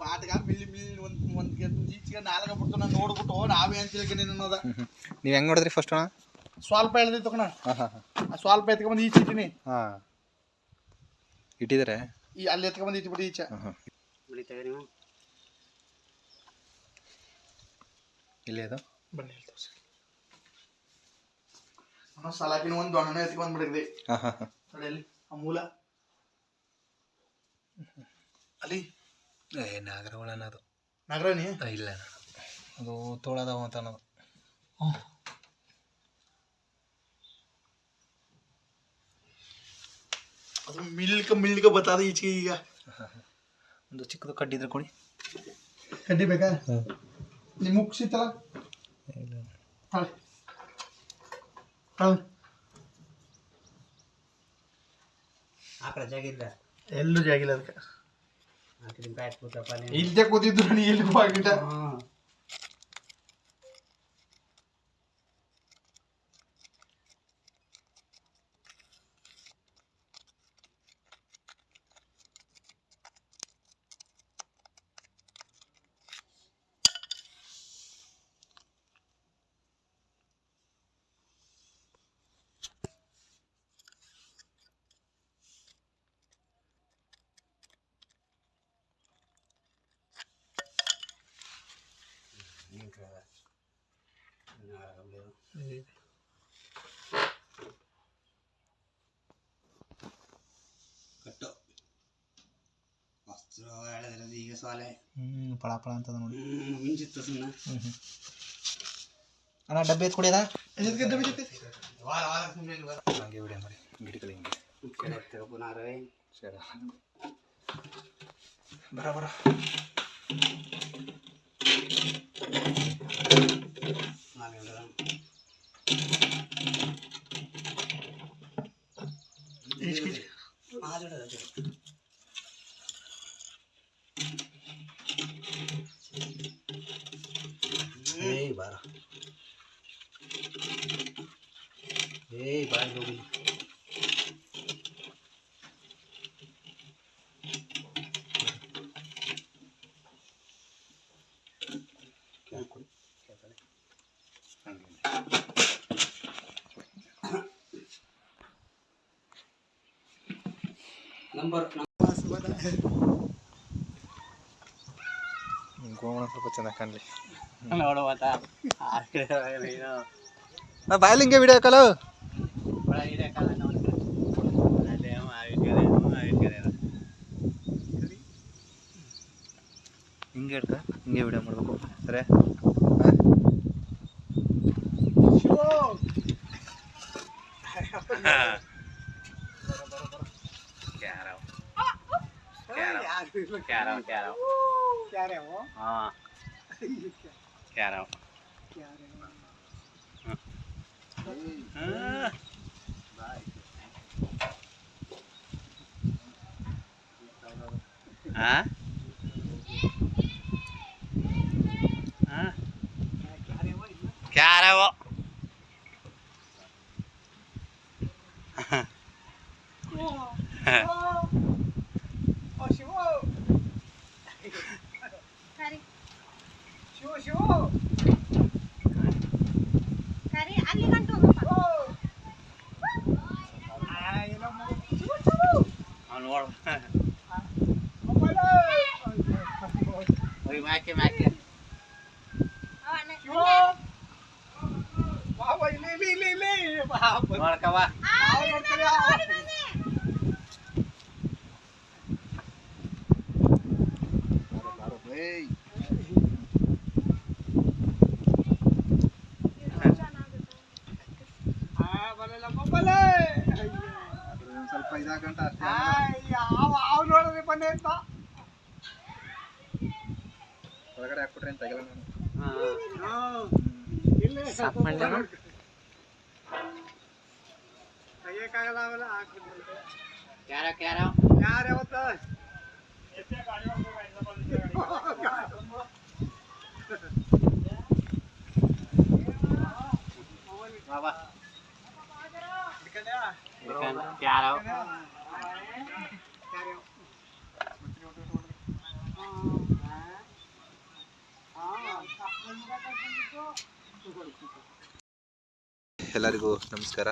ಪಾಟ್ಗ milli milli ಒಂದು ಈಚೆಗೆ ನಾಲ್ಕು ಬಿಡ್ತು ನಾನು ನೋಡ್ಬಿಟ್ಟು ನಾವೇ ಅಂತ ಹೇಳ್ತೀನಿ ಅನ್ನೋದ. ನೀವು ಹೆಂಗೆ ನೋಡಿದ್ರಿ ಫಸ್ಟ್ ಅಣ್ಣ? ಸ್ವಲ್ಪ ಎಳ್ದಿತ್ತು ಕಣ. ಸ್ವಲ್ಪ ಎತ್ಕೊಂಡ್ಬಂದು ಈಚೆ ಇಟ್ಟಿನಿ. ಹಾಂ ಇಟ್ಟಿದ್ದಾರೆ ಈ ಅಲ್ಲಿ ಎತ್ಕೊಂಡ್ಬಂದು ಇಟ್ಬಿಟ್ಟು ಈಚೆ. ಇಲ್ಲಿ ಅದು ಬನ್ನಿ ಹೇಳ್ತಾವ ಸಲಾಕಿನ ಒಂದು ದೊಣ್ಣೆ ಎತ್ಕೊಂಡ್ಬಿಡಿದ್ರಿ. ಅಲ್ಲಿ ಆ ಮೂಲ ಅಲ್ಲಿ ನಾಗರವಳನ ಅದು ನಾಗರಾಣಿ ಇಲ್ಲ ಅದು ತೋಳದವ ಅಂತ ಅನ್ನೋದು. ಅದು ಮಿಲ್ಕ ಬತ್ತಾದ ಈಚೆಗೆ. ಈಗ ಒಂದು ಚಿಕ್ಕದು ಕಡ್ಡಿದ್ರೆ ಕೊಡಿ. ಕಡ್ಡಿ ಬೇಕಾ? ನಿಮ್ಮ ಮುಗಿಸಿತ್ತಲ್ಲ ತಾಳೆ ತಾಳೆ ಆ ಕಡೆ ಜಾಗಿಲ್ಲ, ಎಲ್ಲೂ ಜಾಗಿಲ್ಲ ಅದಕ್ಕೆ. ಇಲ್ಲದೆ ಕೂತಿದ್ದು ನೀ ಎಲ್ಲಿಗೂ ಆಗಿಟ್ಟ. ಕಟ್ಟು ವಸ್ತ್ರ ಹೇಳಿದ್ರೆ ಈಗ ಸೋಲೆ ಪಳ ಪಳ ಅಂತದ ನೋಡಿ. ಮಿಂಚಿತ್ತು ಸುಮ್ಮನೆ. ಅಣ್ಣ ಡಬ್ಬಿ ಎತ್ತು ಕುಡಿಯೋದ ಹಂಗೆ ವಿಡಿಯೋ ಮಾಡಿ ಗಿಡಗಳು ಹಿಂಗೆ ಪುನಃ ಸರಿ ಬರ ಬರ बारा बाहर लोग नंबर ಗೋಮಣ ಸ್ವಲ್ಪ ಚೆನ್ನಾಗಿ ಕಾಣಲಿ. ನೋಡುವಂತ ಬಾಯಲ್ಲಿ ಹಿಂಗೆ ವಿಡಿಯೋ ಕಾಲು ಹಿಂಗೆ ಹೇಳ್ತಾ ಹಿಂಗೆ ವಿಡಿಯೋ ಮಾಡಬೇಕು. ಸರಿ क्या रहा है वो? ಸ್ವಲ್ಪ ಇದಾಗಂಟ ನೋಡ್ರಿ ಬನ್ನಿ ಅಂತ ಹೊರಗಡೆ ಹಾಕ್ಬಿಟ್ರೆ ಅಂತ ತೆಗಲ್ಲ ನಾನು. ತೆಗಿಯಕ್ಕಾಗಲ್ಲ ಅವೆಲ್ಲ ಹಾಕ್ಬಿಟ್ಟು क्या ಯಾರು ಯಾವತ್ತ बाबा क्या रहा हो? ಎಲ್ಲರಿಗೂ ನಮಸ್ಕಾರ.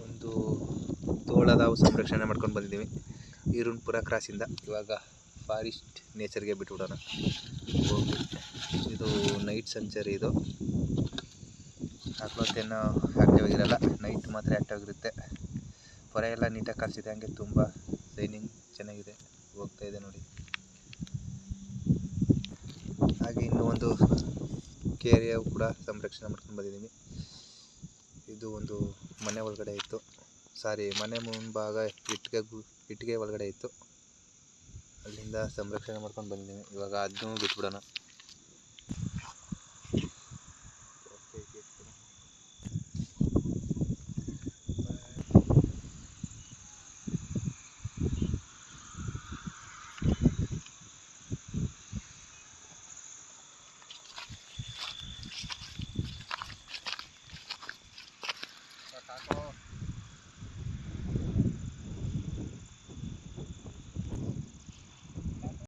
ಒಂದು ತೋಳದ ಸಂರಕ್ಷಣೆ ಮಾಡ್ಕೊಂಡು ಬಂದಿದ್ದೀವಿ ಈರುನ್ಪುರ ಕ್ರಾಸಿಂದ. ಇವಾಗ ಫಾರೆಸ್ಟ್ ನೇಚರ್ಗೆ ಬಿಟ್ಬಿಡೋಣ ಹೋಗಿ. ಇದು ನೈಟ್ ಸಂಚಾರಿ. ಇದು ಹಗಲೊತ್ತೇನು ಆ್ಯಕ್ಟಿವ್ ಆಗಿರಲ್ಲ, ನೈಟ್ ಮಾತ್ರ ಆ್ಯಕ್ಟಿವ್ ಆಗಿರುತ್ತೆ. ಹೊರ ಎಲ್ಲ ನೀಟಾಗಿ ಕಾಣಿಸಿದೆ, ಹಂಗೆ ತುಂಬ ಶೈನಿಂಗ್ ಚೆನ್ನಾಗಿದೆ. ಹೋಗ್ತಾ ಇದೆ ನೋಡಿ. ಹಾಗೆ ಇನ್ನೂ ಒಂದು ಕೇರಿಯ ಕೂಡ ಸಂರಕ್ಷಣೆ ಮಾಡ್ಕೊಂಡು ಬಂದಿದ್ದೀವಿ. ಇದು ಒಂದು ಮನೆ ಒಳಗಡೆ ಇತ್ತು, ಮನೆ ಮುಂಭಾಗ ಇಟ್ಟಿಗೆ ಒಳಗಡೆ ಇತ್ತು. ಅಲ್ಲಿಂದ ಸಂರಕ್ಷಣೆ ಮಾಡ್ಕೊಂಡು ಬಂದಿದ್ದೀವಿ. ಇವಾಗ ಅದನ್ನೂ ಬಿಟ್ಬಿಡೋಣ.